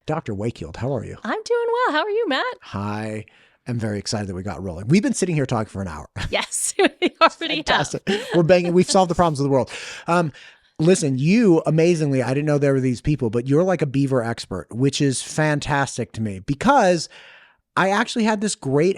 Dr. Wakild. How are you? I'm doing well. How are you, Matt? Hi. I'm very excited that we got rolling. We've been sitting here talking for an hour. Yes, we already have. We're banging. We've solved the problems of the world. Listen, you, amazingly, I didn't know there were these people, but you're like a beaver expert, which is fantastic to me because I actually had this great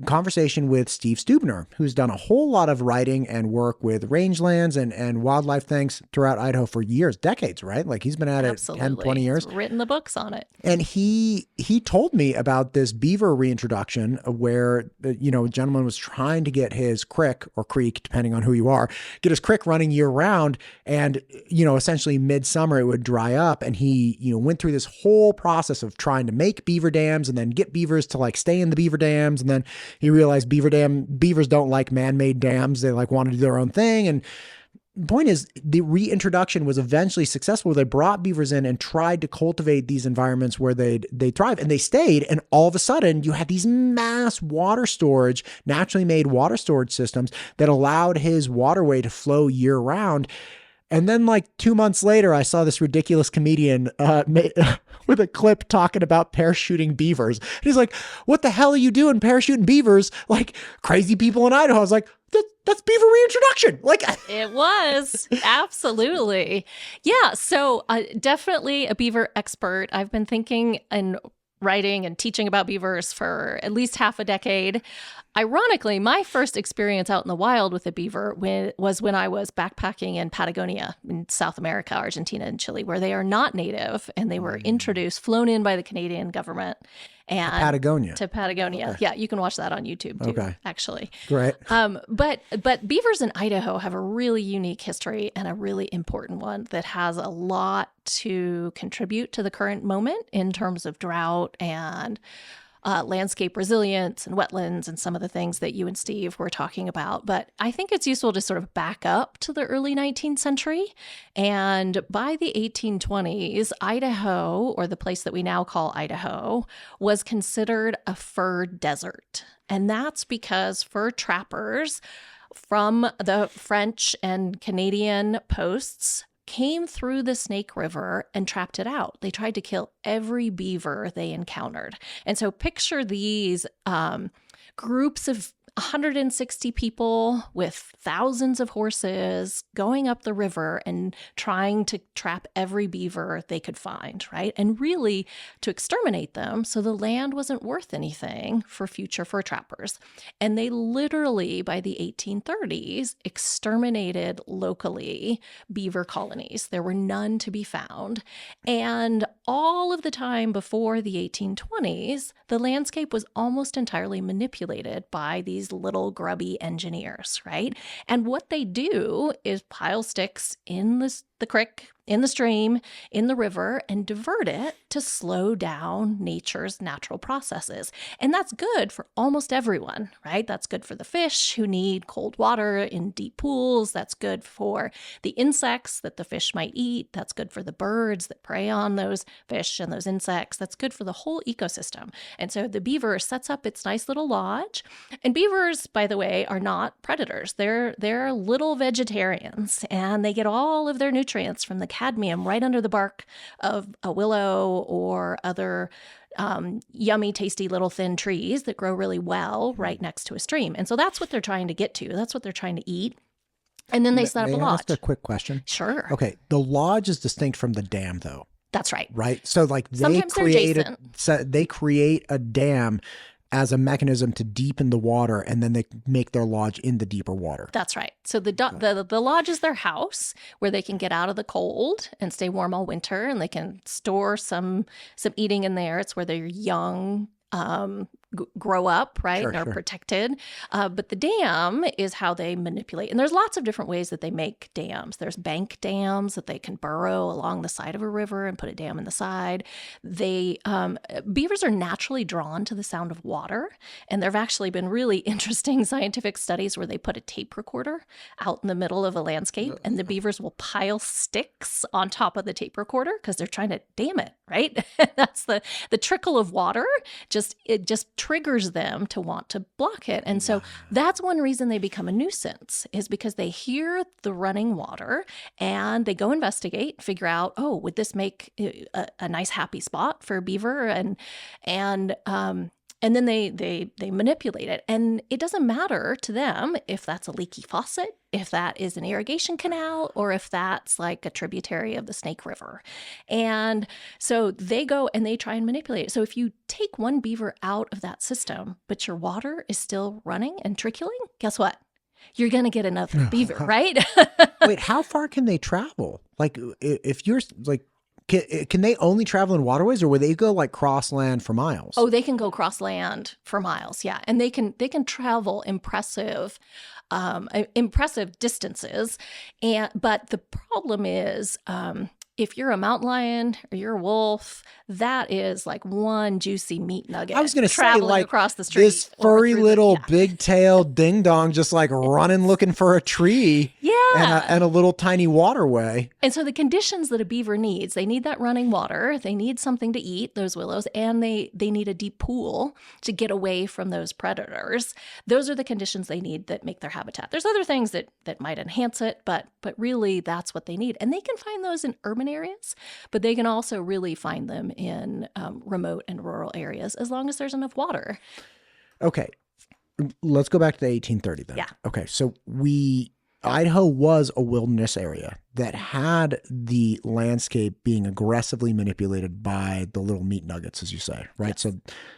conversation with Steve Stubner, who's done a whole lot of writing and work with rangelands and wildlife things throughout Idaho for years, decades, right? Like he's been at it 10, 20 years. He's written the books on it. And he told me about this beaver reintroduction where, a gentleman was trying to get his crick or creek, depending on who you are, get his crick running year round. And, essentially midsummer it would dry up. And he, went through this whole process of trying to make beaver dams and then get beavers to like stay in the beaver dams. And then he realized beavers don't like man-made dams. They like want to do their own thing. And the point is the reintroduction was eventually successful. They brought beavers in and tried to cultivate these environments where they thrive, and they stayed. And all of a sudden you had these mass water storage, naturally made water storage systems that allowed his waterway to flow year round. And then like 2 months later, I saw this ridiculous comedian with a clip talking about parachuting beavers. And he's like, what the hell are you doing parachuting beavers? Like crazy people in Idaho. I was like, that's beaver reintroduction. Like it was. Absolutely. Yeah. So definitely a beaver expert. I've been thinking and writing and teaching about beavers for at least half a decade. Ironically, my first experience out in the wild with a beaver was when I was backpacking in Patagonia, in South America, Argentina, and Chile, where they are not native, and they were flown in by the Canadian government. And to Patagonia. Okay. Yeah, you can watch that on YouTube too, actually. Great. But beavers in Idaho have a really unique history and a really important one that has a lot to contribute to the current moment in terms of drought and landscape resilience and wetlands and some of the things that you and Steve were talking about. But I think it's useful to sort of back up to the early 19th century. And by the 1820s, Idaho, or the place that we now call Idaho, was considered a fur desert. And that's because fur trappers from the French and Canadian posts came through the Snake River and trapped it out. They tried to kill every beaver they encountered. And so picture these groups of 160 people with thousands of horses going up the river and trying to trap every beaver they could find, right? And really to exterminate them so the land wasn't worth anything for future fur trappers. And they literally, by the 1830s, exterminated locally beaver colonies. There were none to be found. And all of the time before the 1820s, the landscape was almost entirely manipulated by these little grubby engineers, right? And what they do is pile sticks in the creek, in the stream, in the river, and divert it to slow down nature's natural processes. And that's good for almost everyone, right? That's good for the fish who need cold water in deep pools. That's good for the insects that the fish might eat. That's good for the birds that prey on those fish and those insects. That's good for the whole ecosystem. And so the beaver sets up its nice little lodge. And beavers, by the way, are not predators. They're little vegetarians, and they get all of their nutrients from the cadmium right under the bark of a willow or other yummy, tasty little thin trees that grow really well right next to a stream. And so that's what they're trying to get to. That's what they're trying to eat. And then they set up a lodge. May I ask a quick question? Sure. Okay. The lodge is distinct from the dam, though. That's right. Right? So like they create a dam as a mechanism to deepen the water, and then they make their lodge in the deeper water. That's right. So the lodge is their house where they can get out of the cold and stay warm all winter, and they can store some eating in there. It's where their young grow up, right? Sure, and are sure. protected. But the dam is how they manipulate. And there's lots of different ways that they make dams. There's bank dams that they can burrow along the side of a river and put a dam in the side. Beavers are naturally drawn to the sound of water. And there have actually been really interesting scientific studies where they put a tape recorder out in the middle of a landscape, and the beavers will pile sticks on top of the tape recorder because they're trying to dam it, right? That's the trickle of water just triggers them to want to block it. And so that's one reason they become a nuisance, is because they hear the running water and they go investigate, figure out, oh, would this make a nice happy spot for a beaver? And then they manipulate it. And it doesn't matter to them if that's a leaky faucet, if that is an irrigation canal, or if that's like a tributary of the Snake River. And so they go and they try and manipulate it. So if you take one beaver out of that system, but your water is still running and trickling, guess what? You're going to get another beaver, right? Wait, how far can they travel? Like, if you're like, can they only travel in waterways, or would they go like cross land for miles? Oh, they can go cross land for miles, yeah, and they can travel impressive distances. But the problem is, if you're a mountain lion or you're a wolf, that is like one juicy meat nugget. I was going to say, like, across the street, this furry little big-tailed ding-dong just like running looking for a tree, and a little tiny waterway. And so the conditions that a beaver needs, they need that running water, they need something to eat, those willows, and they need a deep pool to get away from those predators. Those are the conditions they need that make their habitat. There's other things that might enhance it, but really that's what they need. And they can find those in urban areas, but they can also really find them in remote and rural areas as long as there's enough water. Okay, let's go back to the 1830 then. Yeah. Okay, so Idaho was a wilderness area that had the landscape being aggressively manipulated by the little meat nuggets, as you say, right? Yes. So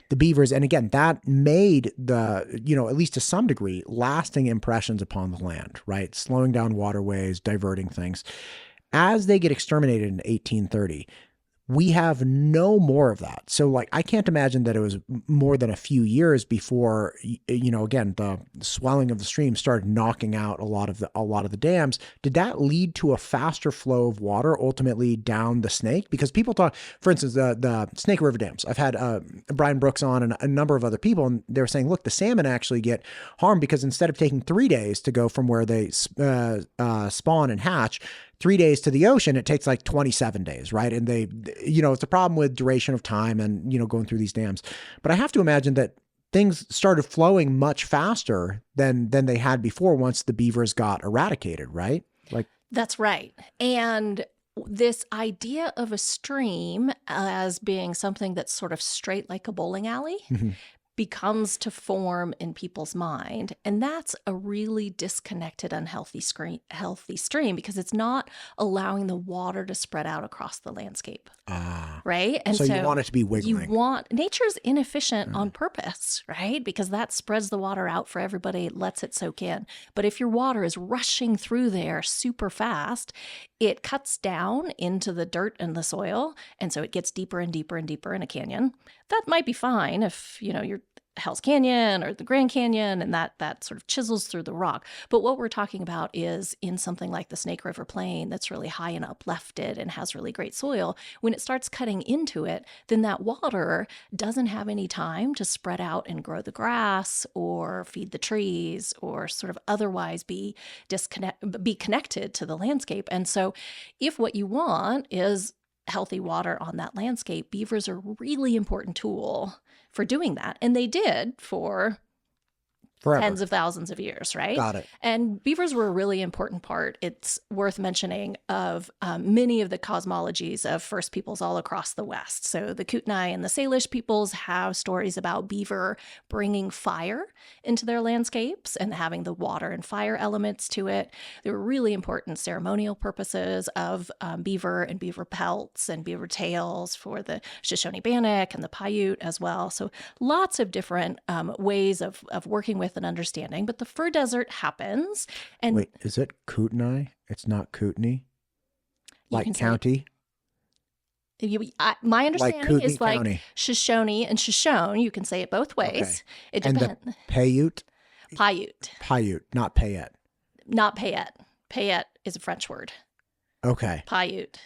the beavers, and again, that made the, at least to some degree, lasting impressions upon the land, right? Slowing down waterways, diverting things. As they get exterminated in 1830, we have no more of that. So like, I can't imagine that it was more than a few years before, again, the swelling of the stream started knocking out a lot of the dams. Did that lead to a faster flow of water ultimately down the Snake? Because people talk, for instance, the Snake River dams. I've had Brian Brooks on and a number of other people, and they were saying, look, the salmon actually get harmed because instead of taking 3 days to go from where they spawn and hatch, 3 days to the ocean, it takes like 27 days, right? And it's a problem with duration of time and, going through these dams. But I have to imagine that things started flowing much faster than they had before once the beavers got eradicated, right? Like, that's right. And this idea of a stream as being something that's sort of straight like a bowling alley becomes to form in people's mind. And that's a really disconnected, unhealthy stream because it's not allowing the water to spread out across the landscape. Right? And so you want it to be wiggling. Nature's inefficient on purpose, right? Because that spreads the water out for everybody, lets it soak in. But if your water is rushing through there super fast, it cuts down into the dirt and the soil. And so it gets deeper and deeper and deeper in a canyon. That might be fine if, you're Hell's Canyon or the Grand Canyon, and that sort of chisels through the rock. But what we're talking about is in something like the Snake River Plain that's really high and uplifted and has really great soil. When it starts cutting into it, then that water doesn't have any time to spread out and grow the grass or feed the trees or sort of otherwise be connected to the landscape. And so if what you want is healthy water on that landscape, beavers are a really important tool for doing that. And they did for forever. Tens of thousands of years, right? Got it. And beavers were a really important part, it's worth mentioning, of many of the cosmologies of First Peoples all across the West. So the Kootenai and the Salish peoples have stories about beaver bringing fire into their landscapes and having the water and fire elements to it. There were really important ceremonial purposes of beaver and beaver pelts and beaver tails for the Shoshone-Bannock and the Paiute as well. So lots of different ways of working with and understanding, but the fur desert happens. And wait, is it Kootenai? It's not Kootenai? Like county? My understanding like is like County. Shoshone and Shoshone. You can say it both ways. Okay. It and depends. the Paiute? Paiute, not Payette. Not Payette. Payette is a French word. Okay. Paiute.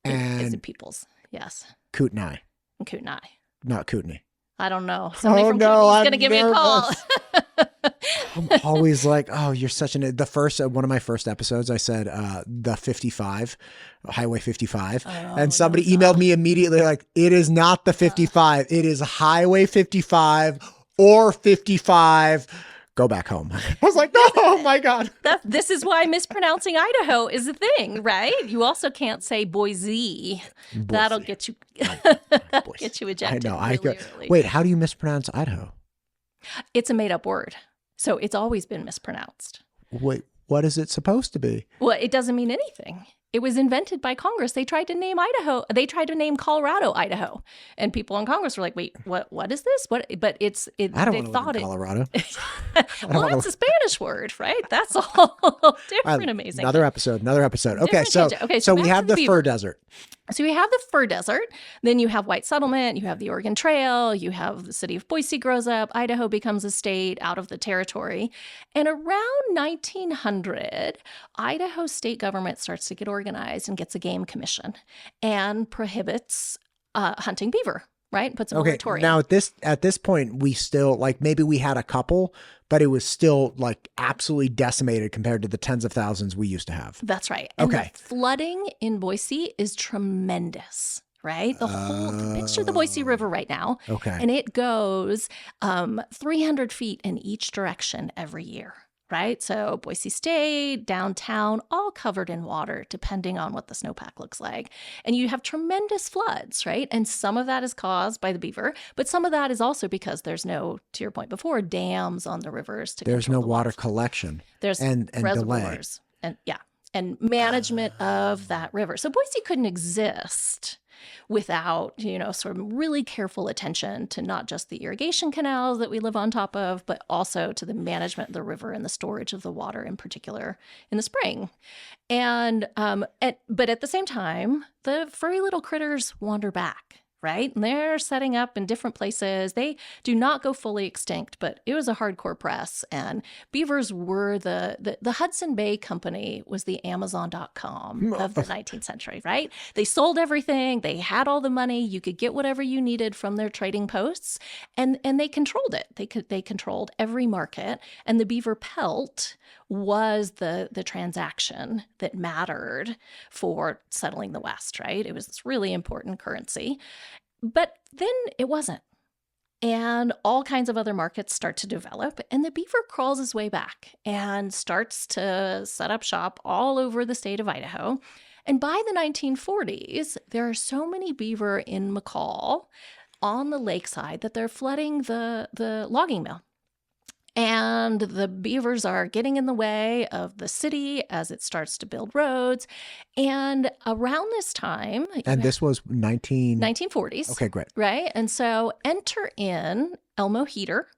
And is a peoples. Yes. Kootenai. And Kootenai. Not Kootenai. I don't know. Somebody from Kootenai is going to give me a call. I'm always like, oh, you're such one of my first episodes, I said, the 55, Highway 55. And somebody emailed me immediately like, it is not the 55. It is Highway 55 or 55. Go back home. I was like, no, oh my God. This is why mispronouncing Idaho is a thing, right? You also can't say Boise. That'll get you get you ejected. I know. Really early. Wait, how do you mispronounce Idaho? It's a made-up word. So it's always been mispronounced. Wait, what is it supposed to be? Well, it doesn't mean anything. It was invented by Congress. They tried to name Colorado, Idaho. And people in Congress were like, wait, what is this? But I don't want to live in Colorado. Well, it's a Spanish word, right? That's all different, amazing. Another episode. Okay, so we have the fur desert. So you have the fur desert, then you have white settlement, you have the Oregon Trail, you have the city of Boise grows up, Idaho becomes a state out of the territory. And around 1900, Idaho state government starts to get organized and gets a game commission and prohibits hunting beaver, right? Puts a moratorium. Now at this point, we still, like, maybe we had a couple, but it was still like absolutely decimated compared to the tens of thousands we used to have. That's right. And the flooding in Boise is tremendous, right? Picture the Boise River right now. Okay. And it goes 300 feet in each direction every year. Right? So Boise State, downtown, all covered in water, depending on what the snowpack looks like. And you have tremendous floods, right? And some of that is caused by the beaver, but some of that is also because there's no, to your point before, dams on the rivers to There's no the water collection. There's and reservoirs. Delay. And management of that river. So Boise couldn't exist without, sort of really careful attention to not just the irrigation canals that we live on top of, but also to the management of the river and the storage of the water, in particular in the spring. But at the same time, the furry little critters wander back. Right? And they're setting up in different places. They do not go fully extinct, but it was a hardcore press. And beavers were the Hudson Bay Company was the Amazon.com of the 19th century, right? They sold everything. They had all the money. You could get whatever you needed from their trading posts. And they controlled it. They controlled every market. And the beaver pelt was the transaction that mattered for settling the West, right? It was this really important currency. But then it wasn't. And all kinds of other markets start to develop, and the beaver crawls his way back and starts to set up shop all over the state of Idaho. And by the 1940s, there are so many beaver in McCall on the lakeside that they're flooding the logging mill. And the beavers are getting in the way of the city as it starts to build roads. And around this time... And this was 1940s. Okay, great. Right? And so enter in Elmo Heater,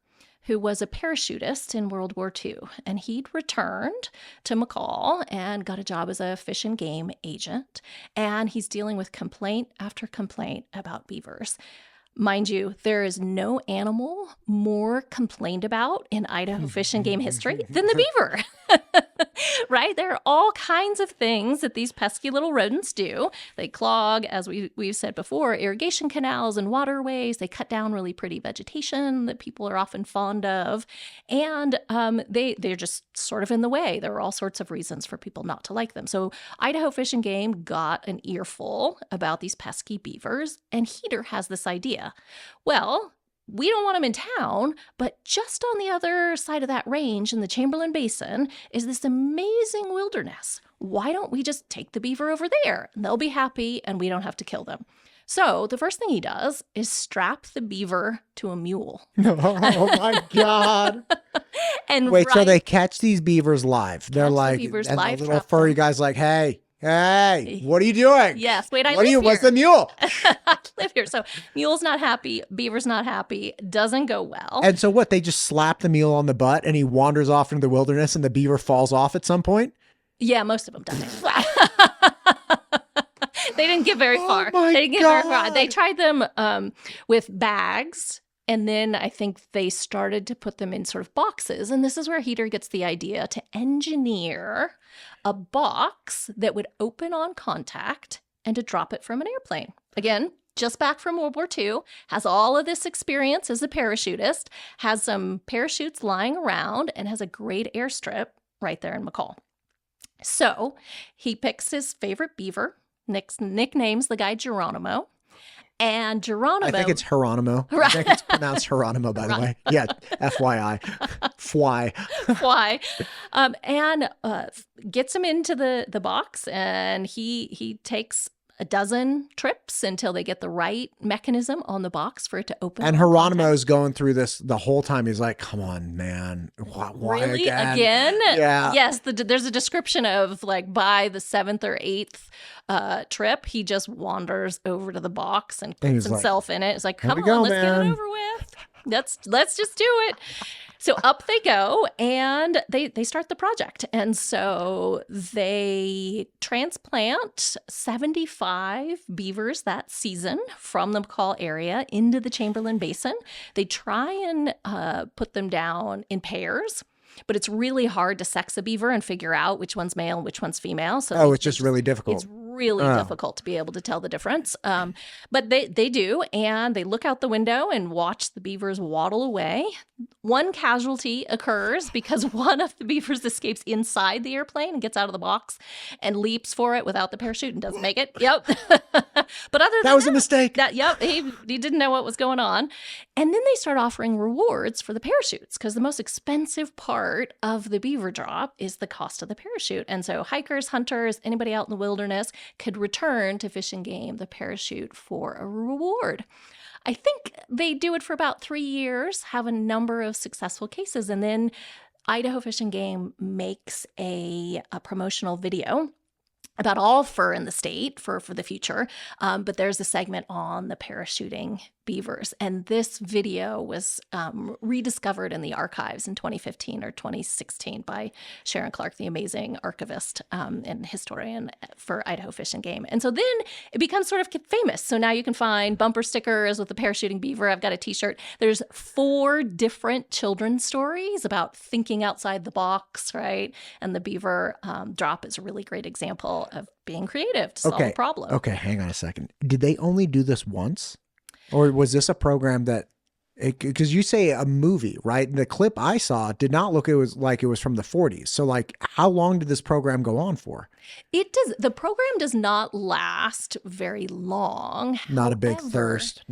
who was a parachutist in World War II. And he'd returned to McCall and got a job as a fish and game agent. And he's dealing with complaint after complaint about beavers. Mind you, there is no animal more complained about in Idaho fish and game history than the beaver, right? There are all kinds of things that these pesky little rodents do. They clog, as we've said before, irrigation canals and waterways. They cut down really pretty vegetation that people are often fond of. And they're just sort of in the way. There are all sorts of reasons for people not to like them. So Idaho Fish and Game got an earful about these pesky beavers, and Heater has this idea. Well, we don't want them in town, but just on the other side of that range in the Chamberlain Basin is this amazing wilderness. Why don't we just take the beaver over there? And they'll be happy and we don't have to kill them. So the first thing he does is strap the beaver to a mule. Oh my God. And wait, so they catch these beavers live. They're like, the and the little furry guy's like, hey, what are you doing? Yes, wait, I live here. What's the mule? I live here. So mule's not happy, beaver's not happy, doesn't go well. And so what, they just slap the mule on the butt and he wanders off into the wilderness and the beaver falls off at some point? Yeah, most of them don't. They didn't get very far. Oh my They didn't get God. very far. They tried them with bags. And then I think they started to put them in sort of boxes. And this is where Heater gets the idea to engineer a box that would open on contact and to drop it from an airplane. Again, just back from World War II, has all of this experience as a parachutist, has some parachutes lying around, and has a great airstrip right there in McCall. So he picks his favorite beaver, nicknames the guy Geronimo. And Geronimo... I think it's Geronimo. I think it's pronounced Geronimo, by the way. Yeah, FYI. Fwy. Fly. And gets him into the box, and he takes a dozen trips until they get the right mechanism on the box for it to open. And Geronimo's going through this the whole time. He's like, come on, man. Why really? again? Yeah. Yes. There's a description of like by the 7th or 8th trip, he just wanders over to the box and puts himself in it. It's like, come on, let's get it over with. Let's just do it. So up they go, and they start the project. And so they transplant 75 beavers that season from the McCall area into the Chamberlain Basin. They try and put them down in pairs, but it's really hard to sex a beaver and figure out which one's male and which one's female. So it's just really difficult. It's really difficult to be able to tell the difference. But they do, and they look out the window and watch the beavers waddle away. One casualty occurs because one of the beavers escapes inside the airplane and gets out of the box and leaps for it without the parachute and doesn't make it. Yep. But other than that was a mistake. He didn't know what was going on. And then they start offering rewards for the parachutes because the most expensive part of the beaver drop is the cost of the parachute. And so hikers, hunters, anybody out in the wilderness could return to Fish and Game the parachute for a reward. I think they do it for about 3 years, have a number of successful cases, and then Idaho Fish and Game makes a promotional video about all fur in the state for the future. But there's a segment on the parachuting beavers. And this video was rediscovered in the archives in 2015 or 2016 by Sharon Clark, the amazing archivist and historian for Idaho Fish and Game. And so then it becomes sort of famous. So now you can find bumper stickers with the parachuting beaver. I've got a t-shirt. There's 4 different children's stories about thinking outside the box, right? And the beaver drop is a really great example of being creative to solve a problem. Okay, hang on a second. Did they only do this once? Or was this a program that, because you say a movie, right? The clip I saw did not look like it was from the 40s. So like, how long did this program go on for? It does. The program does not last very long. Not a big thirst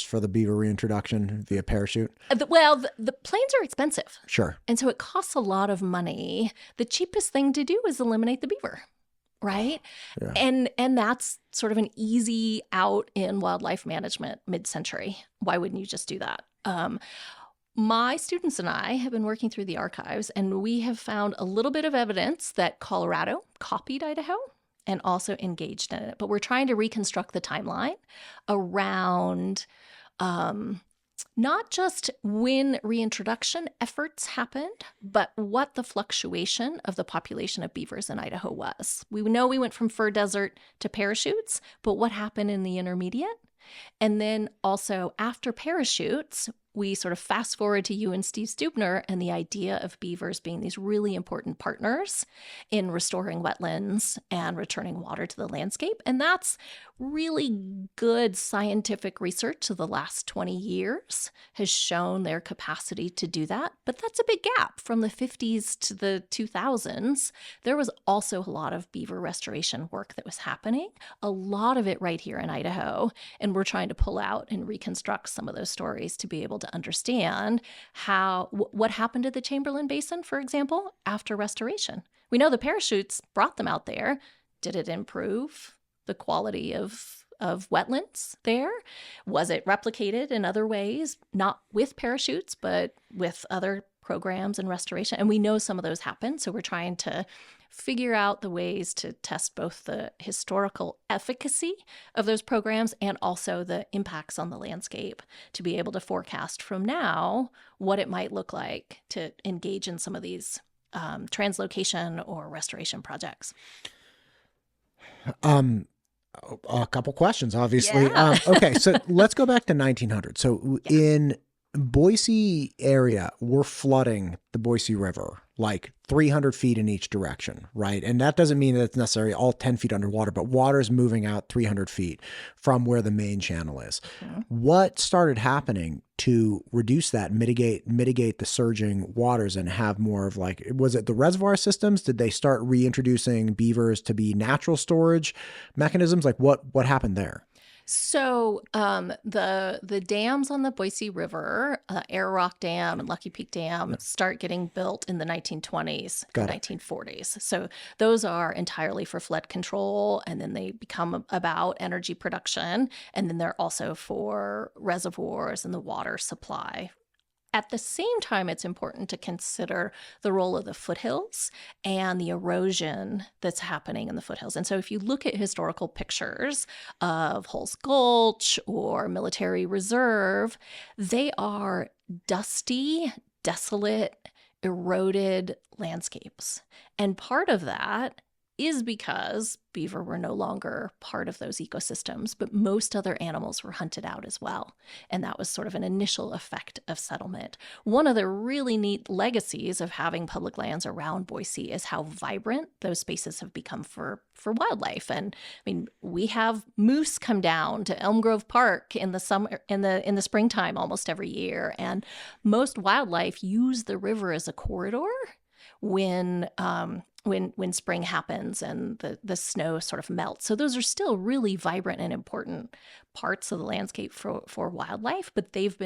for the beaver reintroduction via parachute. The planes are expensive. Sure. And so it costs a lot of money. The cheapest thing to do is eliminate the beaver. Right. Yeah. And that's sort of an easy out in wildlife management mid-century. Why wouldn't you just do that? My students and I have been working through the archives, and we have found a little bit of evidence that Colorado copied Idaho and also engaged in it. But we're trying to reconstruct the timeline around not just when reintroduction efforts happened, but what the fluctuation of the population of beavers in Idaho was. We know we went from fur desert to parachutes, but what happened in the intermediate? And then also after parachutes, we sort of fast forward to you and Steve Stubner and the idea of beavers being these really important partners in restoring wetlands and returning water to the landscape. And that's really good scientific research of the last 20 years has shown their capacity to do that. But that's a big gap from the 50s to the 2000s. There was also a lot of beaver restoration work that was happening, a lot of it right here in Idaho. And we're trying to pull out and reconstruct some of those stories to be able to understand what happened to the Chamberlain Basin, for example, after restoration. We know the parachutes brought them out there. Did it improve the quality of wetlands there? Was it replicated in other ways, not with parachutes, but with other programs and restoration? And we know some of those happen, so we're trying to figure out the ways to test both the historical efficacy of those programs and also the impacts on the landscape to be able to forecast from now what it might look like to engage in some of these translocation or restoration projects. A couple questions, obviously. Yeah. Okay, so let's go back to 1900. So in Boise area, we're flooding the Boise River like 300 feet in each direction, right? And that doesn't mean that it's necessarily all 10 feet underwater, but water is moving out 300 feet from where the main channel is. What started happening to reduce that, mitigate the surging waters and have more of like, was it the reservoir systems? Did they start reintroducing beavers to be natural storage mechanisms? Like what happened there? So the dams on the Boise River, Air Rock Dam and Lucky Peak Dam, start getting built in the 1920s and 1940s. So those are entirely for flood control, and then they become about energy production, and then they're also for reservoirs and the water supply. At the same time, it's important to consider the role of the foothills and the erosion that's happening in the foothills. And so if you look at historical pictures of Hulse Gulch or Military Reserve, they are dusty, desolate, eroded landscapes. And part of that is because beaver were no longer part of those ecosystems, but most other animals were hunted out as well. And that was sort of an initial effect of settlement. One of the really neat legacies of having public lands around Boise is how vibrant those spaces have become for wildlife. And I mean, we have moose come down to Elm Grove Park in the summer, in the springtime almost every year. And most wildlife use the river as a corridor when spring happens and the snow sort of melts. So those are still really vibrant and important parts of the landscape for wildlife, but they've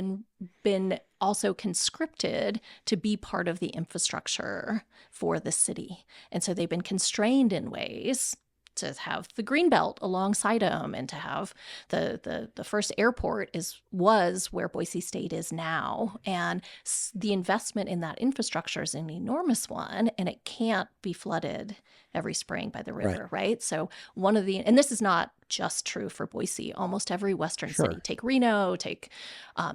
been also conscripted to be part of the infrastructure for the city. And so they've been constrained in ways to have the greenbelt alongside them and to have the first airport was where Boise State is now. And the investment in that infrastructure is an enormous one, and it can't be flooded every spring by the river, right? So and this is not just true for Boise, almost every Western city, take Reno, take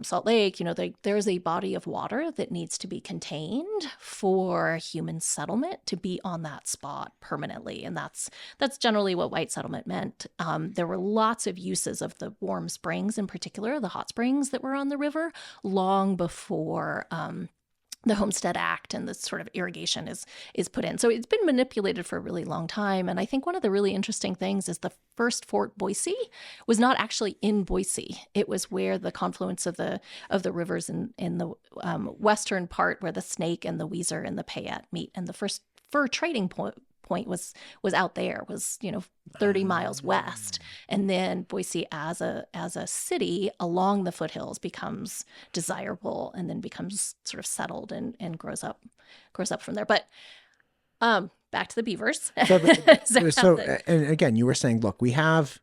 Salt Lake, there's a body of water that needs to be contained for human settlement to be on that spot permanently. And that's generally what white settlement meant. There were lots of uses of the warm springs, in particular, the hot springs that were on the river, long before the Homestead Act and this sort of irrigation is put in. So it's been manipulated for a really long time. And I think one of the really interesting things is the first Fort Boise was not actually in Boise. It was where the confluence of the rivers in the western part, where the Snake and the Weiser and the Payette meet. And the first fur trading point was out there, 30 miles west. And then Boise as a city along the foothills becomes desirable and then becomes sort of settled and grows up from there. But back to the beavers. And again, you were saying, look, we have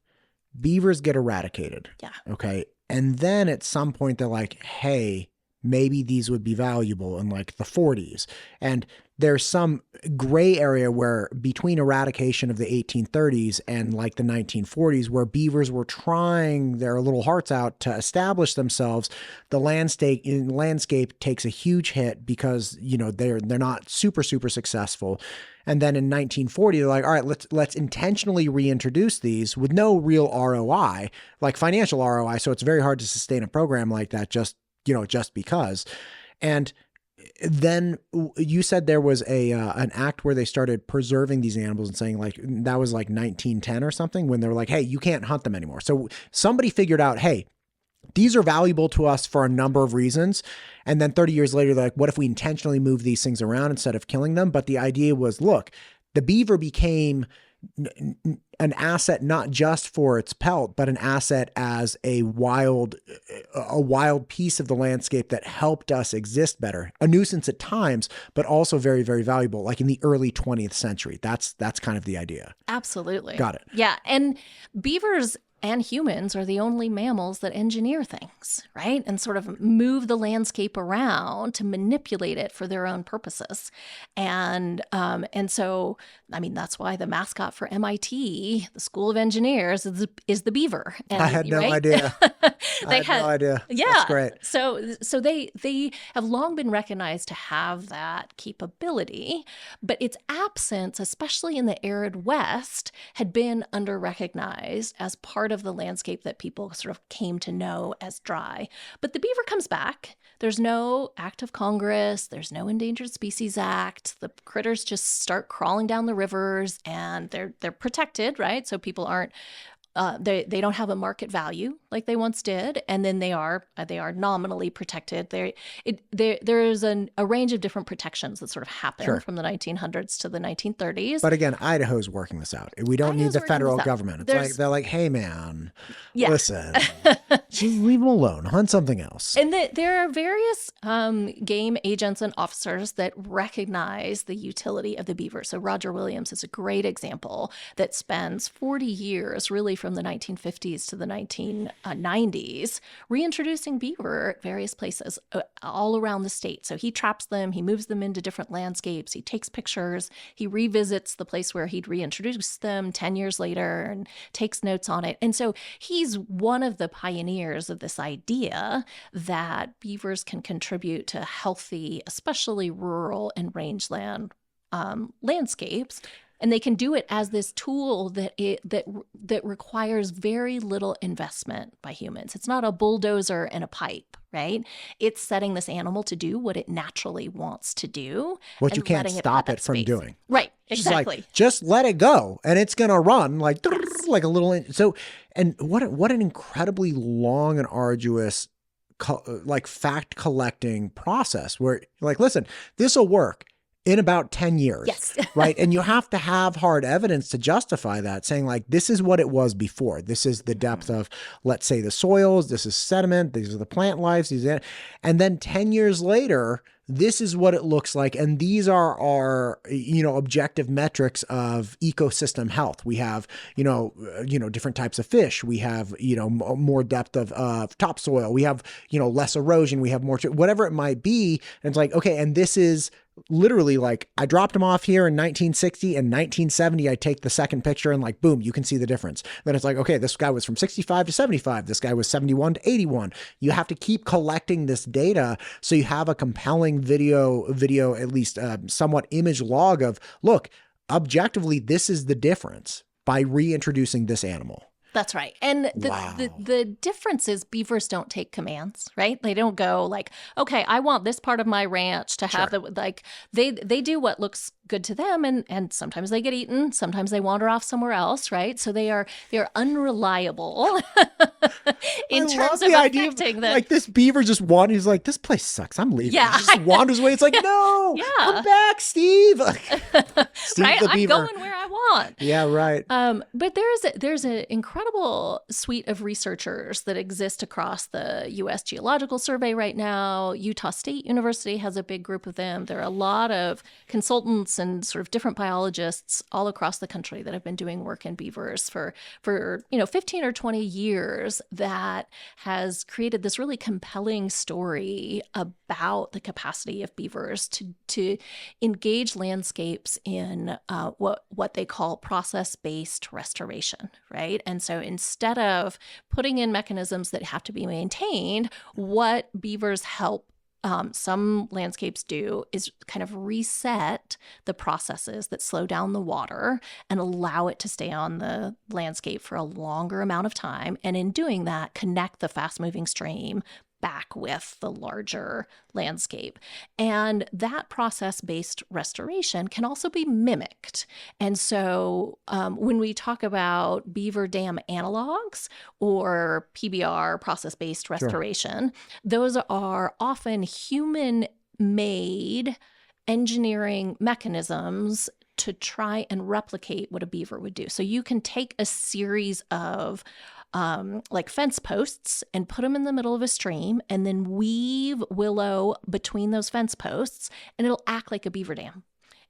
beavers get eradicated. Yeah. Okay. And then at some point they're like, hey, maybe these would be valuable in like the 40s. And there's some gray area where between eradication of the 1830s and like the 1940s, where beavers were trying their little hearts out to establish themselves. The landscape takes a huge hit because, they're not super successful. And then in 1940, they're like, all right, let's intentionally reintroduce these with no real ROI, like financial ROI. So it's very hard to sustain a program like that just because. And then you said there was an act where they started preserving these animals and saying like, that was like 1910 or something, when they were like, hey, you can't hunt them anymore. So somebody figured out, hey, these are valuable to us for a number of reasons. And then 30 years later, they're like, what if we intentionally move these things around instead of killing them? But the idea was, look, the beaver became an asset not just for its pelt, but an asset as a wild piece of the landscape that helped us exist better. A nuisance at times, but also very, very valuable, like in the early 20th century. That's kind of the idea. Absolutely. Got it. Yeah. And beavers and humans are the only mammals that engineer things, right? And sort of move the landscape around to manipulate it for their own purposes. And so, I mean, that's why the mascot for MIT, the School of Engineers, is the beaver. And, I had no idea. I had no idea. Yeah. That's great. So they have long been recognized to have that capability, but its absence, especially in the arid West, had been under-recognized as part part of the landscape that people sort of came to know as dry. But the beaver comes back. There's no act of Congress. There's no Endangered Species Act. The critters just start crawling down the rivers, and they're protected, right? So people aren't they don't have a market value like they once did, and then they are nominally protected. There's a range of different protections that sort of happen from the 1900s to the 1930s. But again, Idaho's working this out. We don't need the federal government. It's like they're like, hey man, listen, just leave them alone. Hunt something else. And there are various game agents and officers that recognize the utility of the beaver. So Roger Williams is a great example that spends 40 years really from the 1950s to the 1990s, reintroducing beaver at various places all around the state. So he traps them, he moves them into different landscapes, he takes pictures, he revisits the place where he'd reintroduced them 10 years later and takes notes on it. And so he's one of the pioneers of this idea that beavers can contribute to healthy, especially rural and rangeland landscapes. And they can do it as this tool that requires very little investment by humans. It's not a bulldozer and a pipe, right? It's setting this animal to do what it naturally wants to do. What you can't stop it from doing. Right, exactly. Just let it go, and it's going to run like a little. So, and what an incredibly long and arduous fact collecting process where listen, this will work in about 10 years, yes. right? And you have to have hard evidence to justify that, saying this is what it was before. This is the depth of, let's say, the soils. This is sediment. These are the plant lives. And then 10 years later, this is what it looks like. And these are our, objective metrics of ecosystem health. We have, different types of fish. We have, more depth of topsoil. We have, less erosion. We have more, whatever it might be. And it's okay. And this is literally I dropped them off here in 1960 and 1970. I take the second picture and boom, you can see the difference. Then it's okay, this guy was from 65 to 75. This guy was 71 to 81. You have to keep collecting this data so you have a compelling video, at least somewhat image log of, look, objectively, this is the difference by reintroducing this animal. That's right. And the difference is beavers don't take commands, right? They don't go okay, I want this part of my ranch to have they do what looks good to them, and sometimes they get eaten, sometimes they wander off somewhere else, right? So they are unreliable in terms of affecting the this beaver just wanders. He's this place sucks, I'm leaving. Yeah, he just wanders away. It's no, come back, Steve. Steve right? the beaver. I'm going where I want. Yeah, right. But there's an incredible suite of researchers that exist across the U.S. Geological Survey right now. Utah State University has a big group of them. There are a lot of consultants and sort of different biologists all across the country that have been doing work in beavers for 15 or 20 years that has created this really compelling story about the capacity of beavers to engage landscapes in what they call process-based restoration, right? And so instead of putting in mechanisms that have to be maintained, what beavers help some landscapes do is kind of reset the processes that slow down the water and allow it to stay on the landscape for a longer amount of time. And in doing that, connect the fast-moving stream back with the larger landscape. And that process-based restoration can also be mimicked. And so when we talk about beaver dam analogs or PBR, process-based restoration, those are often human-made engineering mechanisms to try and replicate what a beaver would do. So you can take a series of fence posts and put them in the middle of a stream and then weave willow between those fence posts, and it'll act like a beaver dam.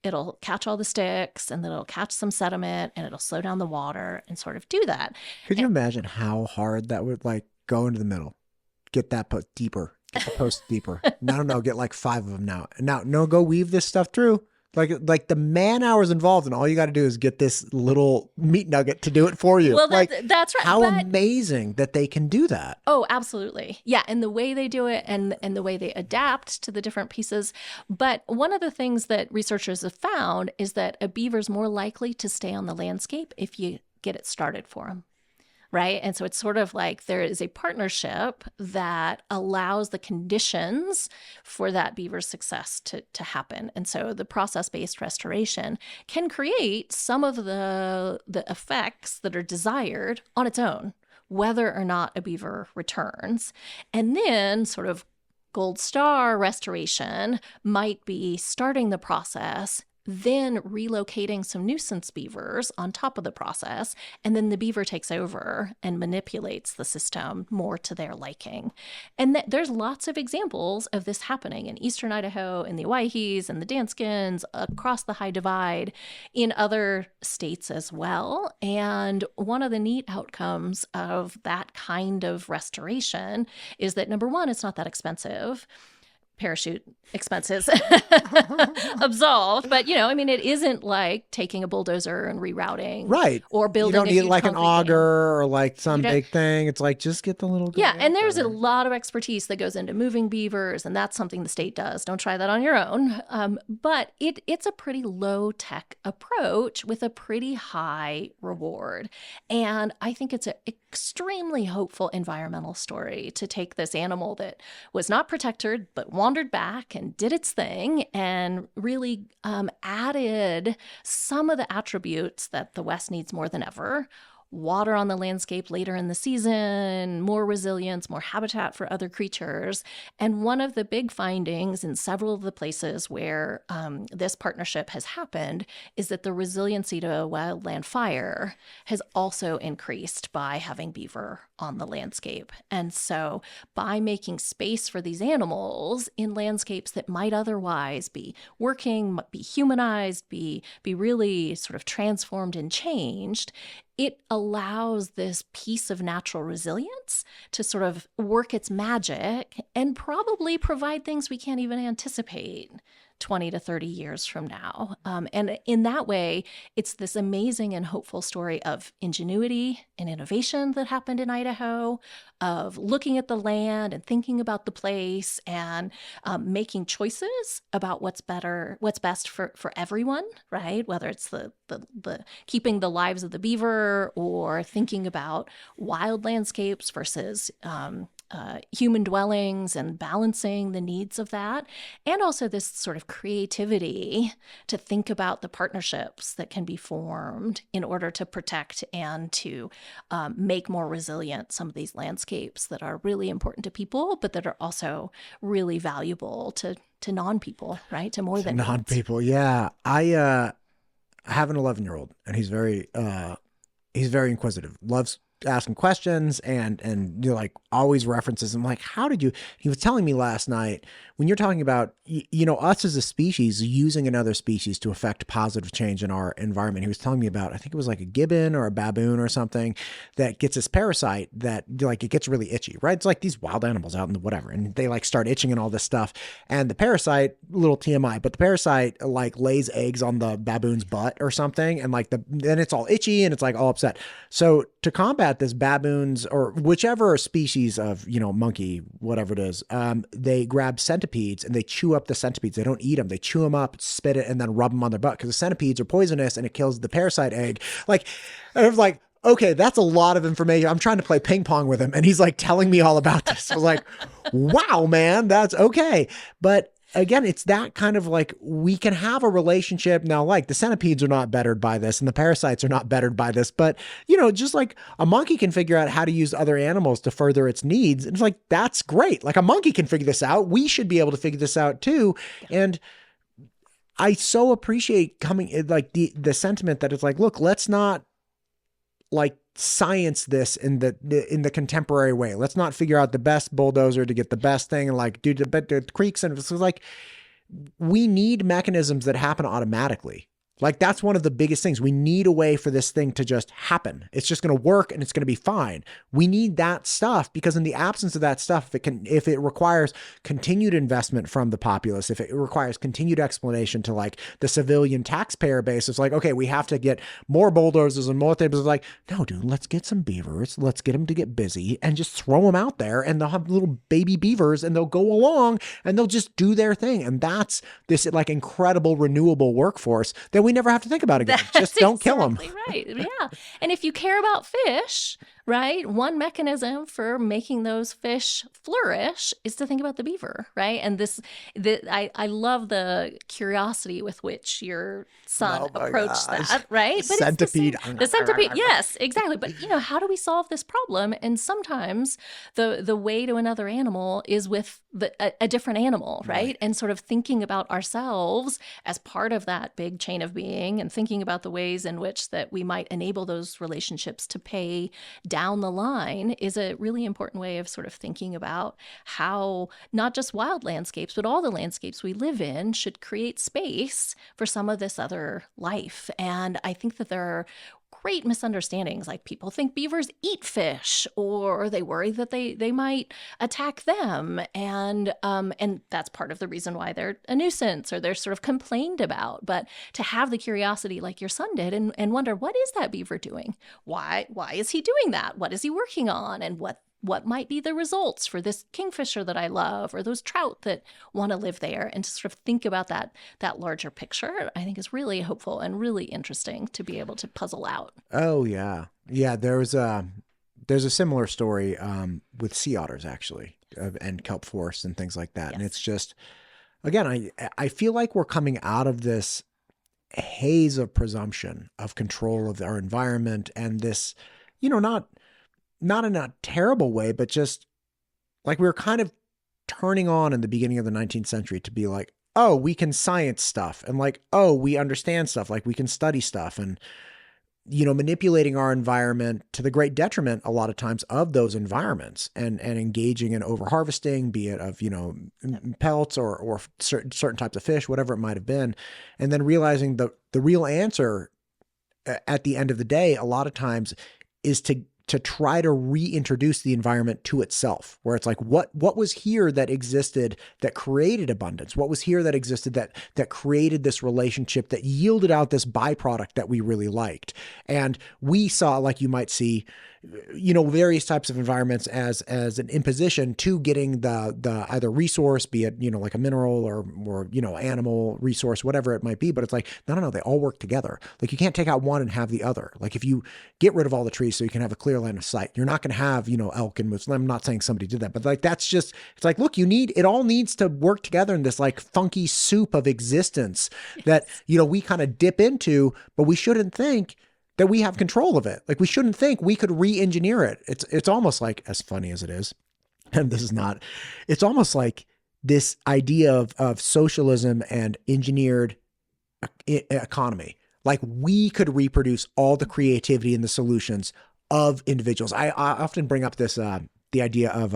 It'll catch all the sticks, and then it'll catch some sediment, and it'll slow down the water and sort of do that. Could you imagine how hard that would go into the middle, get that put deeper, get the post deeper? No, get 5 of them now. No, go weave this stuff through. Like the man hours involved, and all you got to do is get this little meat nugget to do it for you. Well, that's right. How amazing that they can do that. Oh, absolutely. Yeah. And the way they do it and the way they adapt to the different pieces. But one of the things that researchers have found is that a beaver's more likely to stay on the landscape if you get it started for them. right? And so it's sort of like there is a partnership that allows the conditions for that beaver's success to happen. And so the process-based restoration can create some of the effects that are desired on its own, whether or not a beaver returns. And then sort of gold star restoration might be starting the process, then relocating some nuisance beavers on top of the process, and then the beaver takes over and manipulates the system more to their liking. And there's lots of examples of this happening in eastern Idaho, in the Owyhees and the Danskins, across the High Divide, in other states as well. And one of the neat outcomes of that kind of restoration is that, number one, it's not that expensive. Parachute expenses absolved. But, I mean, it isn't like taking a bulldozer and rerouting. Right. Or building You don't need huge like an auger dam. or like some big thing. It's like, just get the little guy. Yeah, and there's there. a lot of expertise that goes into moving beavers, and that's something the state does. Don't try that on your own. But it's a pretty low-tech approach with a pretty high reward. And I think it's an extremely hopeful environmental story to take this animal that was not protected but wandered back and did its thing and really added some of the attributes that the West needs more than ever. Water on the landscape later in the season, more resilience, more habitat for other creatures. And one of the big findings in several of the places where this partnership has happened is that the resiliency to wildland fire has also increased by having beaver on the landscape. And so by making space for these animals in landscapes that might otherwise be working, be humanized, be really sort of transformed and changed, it allows this piece of natural resilience to sort of work its magic and probably provide things we can't even anticipate 20 to 30 years from now. And in that way, it's this amazing and hopeful story of ingenuity and innovation that happened in Idaho, of looking at the land and thinking about the place and making choices about what's best for everyone, right? Whether it's the keeping the lives of the beaver or thinking about wild landscapes versus human dwellings and balancing the needs of that. And also this sort of creativity to think about the partnerships that can be formed in order to protect and to make more resilient some of these landscapes that are really important to people, but that are also really valuable to non-people, right? To more than non-people. Yeah. I have an 11-year-old and he's very inquisitive, loves asking questions and like always references. I'm like, how did you, he was telling me last night, when you're talking about, us as a species using another species to affect positive change in our environment, he was telling me about, I think it was like a gibbon or a baboon or something that gets this parasite that like, it gets really itchy, right? It's like these wild animals out in the whatever, and they like start itching and all this stuff. And the parasite, little TMI, but the parasite like lays eggs on the baboon's butt or something. And like then it's all itchy and it's like all upset. So to combat this, baboons or whichever species of, monkey, whatever it is, they grab centipedes and they chew up the centipedes. They don't eat them. They chew them up, spit it, and then rub them on their butt because the centipedes are poisonous and it kills the parasite egg. Like, and I was like, okay, that's a lot of information. I'm trying to play ping pong with him and he's like telling me all about this. I was like, wow, man, that's okay. But again, it's that kind of like, we can have a relationship now, like the centipedes are not bettered by this and the parasites are not bettered by this, but just like a monkey can figure out how to use other animals to further its needs. And it's like, that's great. Like a monkey can figure this out. We should be able to figure this out too. And I so appreciate like the sentiment that it's like, look, let's not like science this in the contemporary way. Let's not figure out the best bulldozer to get the best thing and like do the creeks. And it's like, we need mechanisms that happen automatically. Like that's one of the biggest things. We need a way for this thing to just happen. It's just going to work and it's going to be fine. We need that stuff because in the absence of that stuff, if it requires continued investment from the populace, if it requires continued explanation to like the civilian taxpayer base, it's like, okay, we have to get more bulldozers and more things. It's like, no, dude, let's get some beavers. Let's get them to get busy and just throw them out there and they'll have little baby beavers and they'll go along and they'll just do their thing. And that's this like incredible renewable workforce that we never have to think about again. Just don't kill them. Right. Yeah. And if you care about fish, right? One mechanism for making those fish flourish is to think about the beaver, right? And I love the curiosity with which your son Oh my approached gosh. that, right? But it's the same, Centipede. the centipede, yes, exactly. But how do we solve this problem? And sometimes the way to another animal is with a different animal, right? And sort of thinking about ourselves as part of that big chain of being, and thinking about the ways in which that we might enable those relationships to pay down the line is a really important way of sort of thinking about how not just wild landscapes, but all the landscapes we live in should create space for some of this other life. And I think that there are great misunderstandings. Like, people think beavers eat fish, or they worry that they might attack them, and that's part of the reason why they're a nuisance or they're sort of complained about. But to have the curiosity like your son did, and wonder, what is that beaver doing? Why is he doing that? What is he working on? And what might be the results for this kingfisher that I love, or those trout that want to live there, and to sort of think about that larger picture, I think is really hopeful and really interesting to be able to puzzle out. Oh yeah. Yeah. There's a similar story, with sea otters actually, and kelp forests and things like that. Yes. And it's just, again, I feel like we're coming out of this haze of presumption of control of our environment, and this, not in a terrible way, but just like we were kind of turning on in the beginning of the 19th century to be like, oh, we can science stuff, and like, oh, we understand stuff, like we can study stuff, and manipulating our environment to the great detriment a lot of times of those environments, and engaging in overharvesting, be it of, pelts or certain types of fish, whatever it might have been. And then realizing the real answer at the end of the day, a lot of times, is to try to reintroduce the environment to itself, where it's like, what was here that existed that created abundance? What was here that existed that created this relationship that yielded out this byproduct that we really liked? And we saw, like you might see, various types of environments as an imposition to getting the either resource, be it, like a mineral or animal resource, whatever it might be. But it's like, no, they all work together. Like, you can't take out one and have the other. Like, if you get rid of all the trees so you can have a clear line of sight, you're not going to have, elk and moose. I'm not saying somebody did that, but like, that's just, it's like, look, it all needs to work together in this like funky soup of existence that, we kind of dip into, but we shouldn't think that we have control of it. Like, we shouldn't think we could re-engineer it. It's almost like, as funny as it is, and this is not, it's almost like this idea of socialism and engineered economy. Like, we could reproduce all the creativity and the solutions of individuals. I often bring up this, the idea of,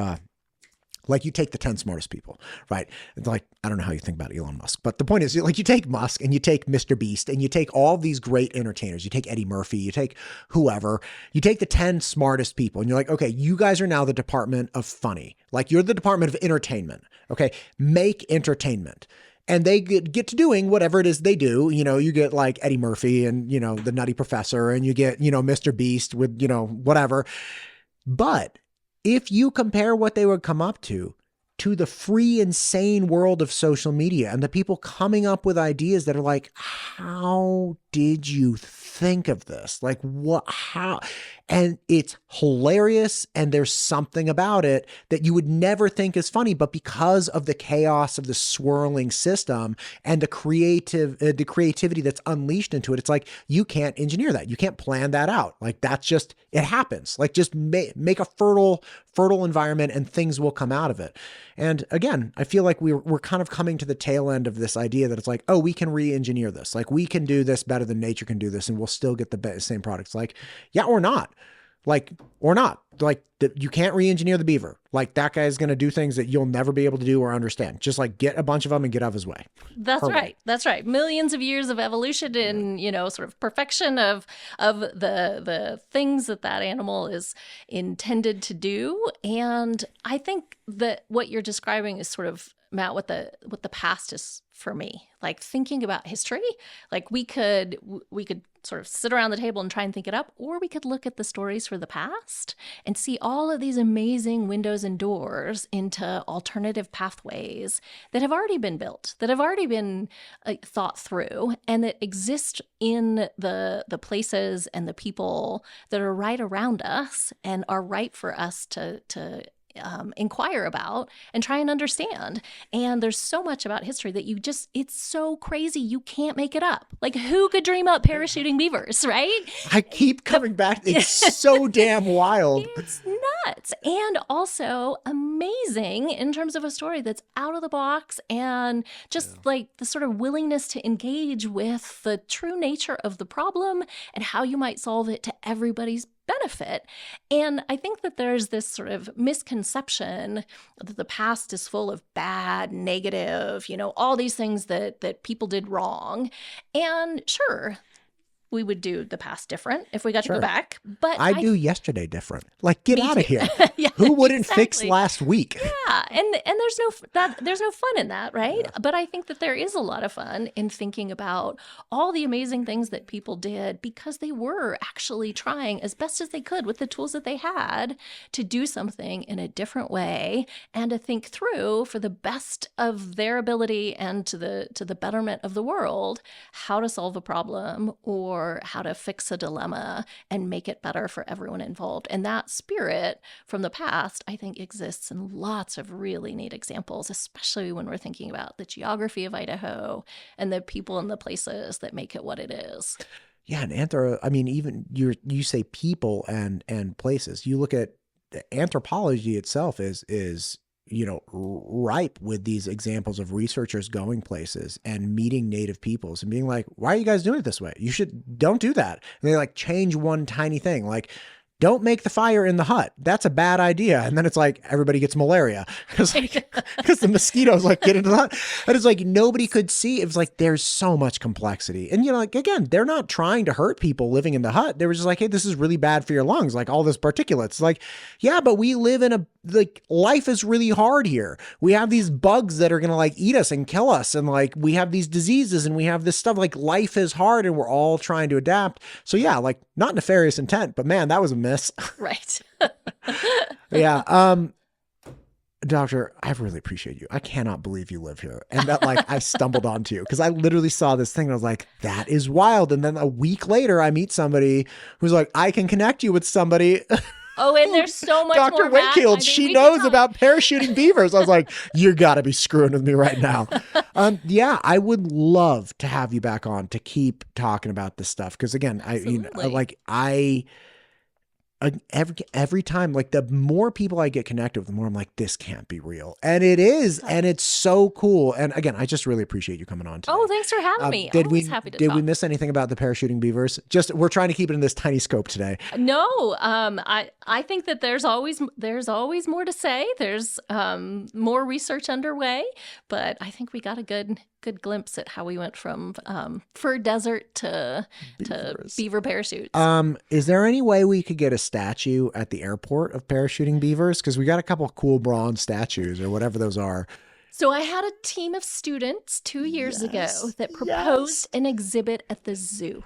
like, you take the 10 smartest people, right? It's like, I don't know how you think about Elon Musk, but the point is, like, you take Musk and you take Mr. Beast and you take all these great entertainers. You take Eddie Murphy, you take whoever, you take the 10 smartest people, and you're like, okay, you guys are now the department of funny. Like, you're the department of entertainment. Okay. Make entertainment. And they get to doing whatever it is they do. You get like Eddie Murphy and, the Nutty Professor, and you get, Mr. Beast with, whatever. But if you compare what they would come up to the free, insane world of social media, and the people coming up with ideas that are like, how did you think of this? Like, what, how? And it's hilarious. And there's something about it that you would never think is funny, but because of the chaos of the swirling system and the creativity that's unleashed into it, it's like, you can't engineer that. You can't plan that out. Like, that's just, it happens. Like, just make a fertile environment and things will come out of it. And again, I feel like we're kind of coming to the tail end of this idea that it's like, oh, we can re-engineer this. Like, we can do this better than nature can do this, and we'll still get the same products. Like, yeah, or not. Like, or not. Like, you can't re-engineer the beaver. Like, that guy's going to do things that you'll never be able to do or understand. Just like, get a bunch of them and get out of his way. That's right. That's right. Millions of years of evolution and, sort of perfection of the things that animal is intended to do. And I think that what you're describing is sort of Matt, what the past is for me. Like thinking about history, like we could sort of sit around the table and try and think it up, or we could look at the stories for the past and see all of these amazing windows and doors into alternative pathways that have already been built, that have already been thought through, and that exist in the places and the people that are right around us and are right for us to inquire about and try and understand. And there's so much about history that it's so crazy. You can't make it up. Like who could dream up parachuting beavers, right? I keep coming back. It's so damn wild. It's nuts. And also amazing in terms of a story that's out of the box and just like the sort of willingness to engage with the true nature of the problem and how you might solve it to everybody's benefit. And I think that there's this sort of misconception that the past is full of bad, negative, all these things that people did wrong. And sure, we would do the past different if we got to go back. But I do yesterday different. Like, get out of here. Yeah, who wouldn't fix last week? Yeah, and there's no fun in that, right? Yeah. But I think that there is a lot of fun in thinking about all the amazing things that people did because they were actually trying as best as they could with the tools that they had to do something in a different way and to think through for the best of their ability and to the betterment of the world how to solve a problem or how to fix a dilemma and make it better for everyone involved. And that spirit from the past, I think, exists in lots of really neat examples, especially when we're thinking about the geography of Idaho and the people and the places that make it what it is. Yeah, and even you say people and places. You look at anthropology itself is ripe with these examples of researchers going places and meeting native peoples and being like, why are you guys doing it this way? Don't do that. And they like change one tiny thing. Like, don't make the fire in the hut. That's a bad idea. And then it's like everybody gets malaria because the mosquitoes like get into the hut. And it's like nobody could see. It was like there's so much complexity. And again, they're not trying to hurt people living in the hut. They were just like, hey, this is really bad for your lungs. Like all this particulates. Like, yeah, but we live in life is really hard here. We have these bugs that are going to like eat us and kill us. And like, we have these diseases and we have this stuff. Like life is hard and we're all trying to adapt. So yeah, like not nefarious intent, but man, that was a miss. Right. Yeah. Doctor, I really appreciate you. I cannot believe you live here. And that I stumbled onto you because I literally saw this thing and I was like, that is wild. And then a week later, I meet somebody who's like, I can connect you with somebody. Oh, and there's so much Dr. more. Wakild, she knows about parachuting beavers. I was like, you got to be screwing with me right now. Yeah, I would love to have you back on to keep talking about this stuff. Because again, every time, like the more people I get connected with, the more I'm like, this can't be real. And it is. And it's so cool. And again, I just really appreciate you coming on today. Oh, thanks for having me. Did talk. we miss anything about the parachuting beavers? We're trying to keep it in this tiny scope today. No, I think that there's always more to say. There's more research underway, but I think we got a good glimpse at how we went from fur desert to beaver parachutes. Is there any way we could get a statue at the airport of parachuting beavers? Because we got a couple of cool bronze statues or whatever those are. So I had a team of students 2 years ago that proposed an exhibit at the zoo.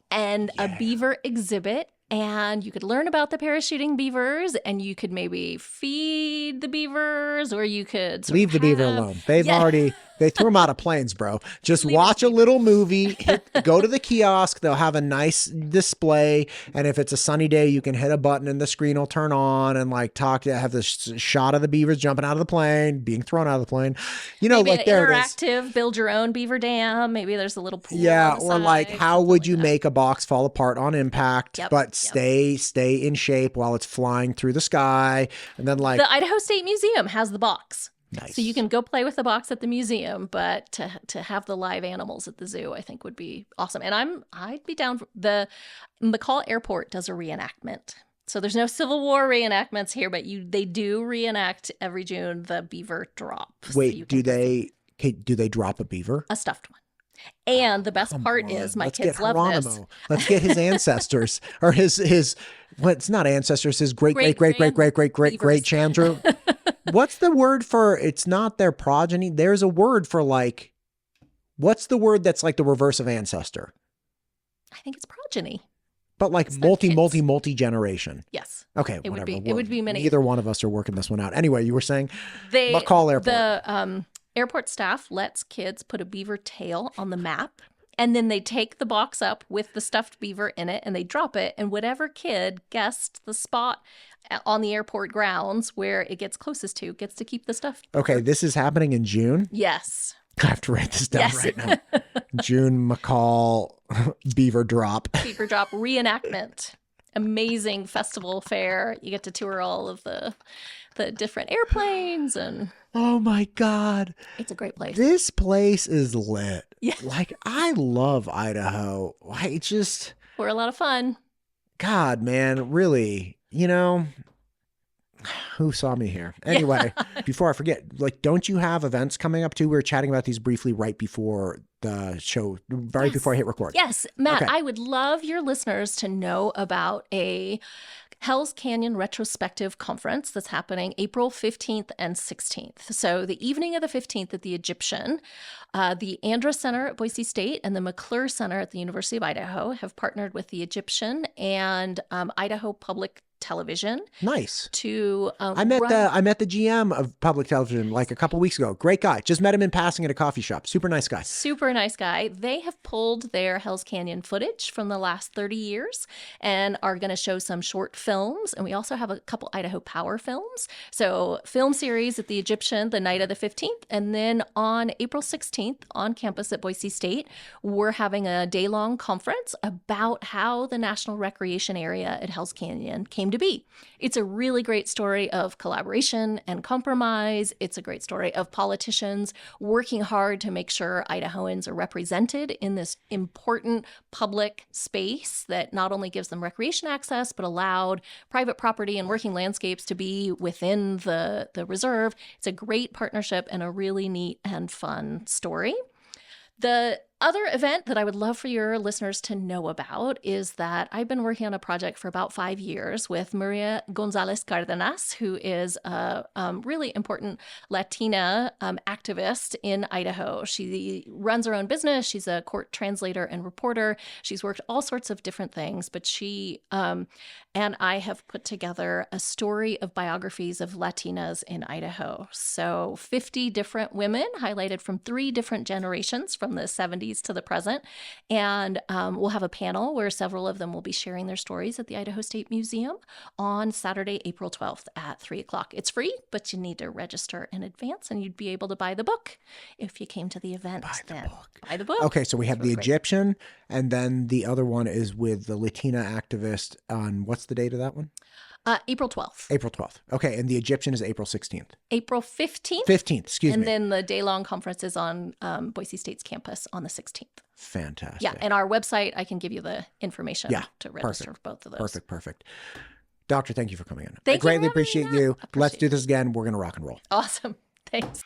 A beaver exhibit. And you could learn about the parachuting beavers and you could maybe feed the beavers or you could leave the beaver alone. They threw them out of planes, bro. Just watch a little movie, go to the kiosk. They'll have a nice display. And if it's a sunny day, you can hit a button and the screen will turn on and have this shot of the beavers jumping out of the plane, being thrown out of the plane. Maybe like there interactive, build your own beaver dam. Maybe there's a little pool. Yeah. Or like, how would you make a box fall apart on impact, but stay in shape while it's flying through the sky? And then the Idaho State Museum has the box. Nice. So you can go play with the box at the museum, but to have the live animals at the zoo, I think would be awesome. And I'd be down for the McCall Airport does a reenactment. So there's no Civil War reenactments here, but they do reenact every June the beaver drop. Wait, so do they drop a beaver? A stuffed one. And the best part is my kids love this. Let's get his ancestors or his well, it's not ancestors, his great Chandra. What's the word for, it's not their progeny. There's a word for like, what's the word that's like the reverse of ancestor? I think it's progeny. But like It's their kids. multi-generation. Yes. Okay, It whatever. would be many. Neither one of us are working this one out. Anyway, you were saying The Airport. Airport staff lets kids put a beaver tail on the map, and then they take the box up with the stuffed beaver in it and they drop it, and whatever kid guessed the spot on the airport grounds where it gets closest to gets to keep the stuffed beaver. Okay, this is happening in June. Yes. I have to write this down Yes. right now. June McCall beaver drop. Beaver drop reenactment. Amazing festival fair. You get to tour all of the different airplanes, and Oh my God. it's a great place. This place is lit. Yeah. Like, I love Idaho. I just, We're a lot of fun. God, man, really, you know, who saw me here? Anyway, before I forget, like, don't you have events coming up too? We were chatting about these briefly right before the show, right before I hit record. Yes, Matt, Okay. I would love your listeners to know about a Hell's Canyon retrospective conference that's happening April 15th and 16th. So the evening of the 15th at the Egyptian, the Andrus Center at Boise State and the McClure Center at the University of Idaho have partnered with the Egyptian and Idaho Public Television Nice. to I met the GM of public television like a couple weeks ago. Great guy. Just met him in passing at a coffee shop. Super nice guy. Super nice guy. They have pulled their Hell's Canyon footage from the last 30 years and are going to show some short films. And we also have a couple Idaho Power films. So film series at the Egyptian the night of the 15th. And then on April 16th on campus at Boise State, we're having a day-long conference about how the National Recreation Area at Hell's Canyon came to be. It's a really great story of collaboration and compromise. It's a great story of politicians working hard to make sure Idahoans are represented in this important public space that not only gives them recreation access, but allowed private property and working landscapes to be within the reserve. It's a great partnership and a really neat and fun story. The other event that I would love for your listeners to know about is that I've been working on a project for about 5 years with Maria Gonzalez Cardenas, who is a really important Latina activist in Idaho. She runs her own business. She's a court translator and reporter. She's worked all sorts of different things, but she and I have put together a story of biographies of Latinas in Idaho. So 50 different women highlighted from 3 different generations from the 70s to the present. And we'll have a panel where several of them will be sharing their stories at the Idaho State Museum on Saturday, April 12th at 3 o'clock. It's free, but you need to register in advance and you'd be able to buy the book if you came to the event. Buy the book. Okay, so we have the Egyptian, and then the other one is with the Latina activist on, what's the date of that one? April 12th. April 12th. Okay, and the Egyptian is April 16th. April 15th. 15th, excuse me. And then the day-long conference is on Boise State's campus on the 16th. Fantastic. Yeah, and our website, I can give you the information to register for both of those. Perfect. Doctor, thank you for coming in. Thank you I greatly for having me, appreciate Matt. you. Let's do this again. We're going to rock and roll. Awesome. Thanks.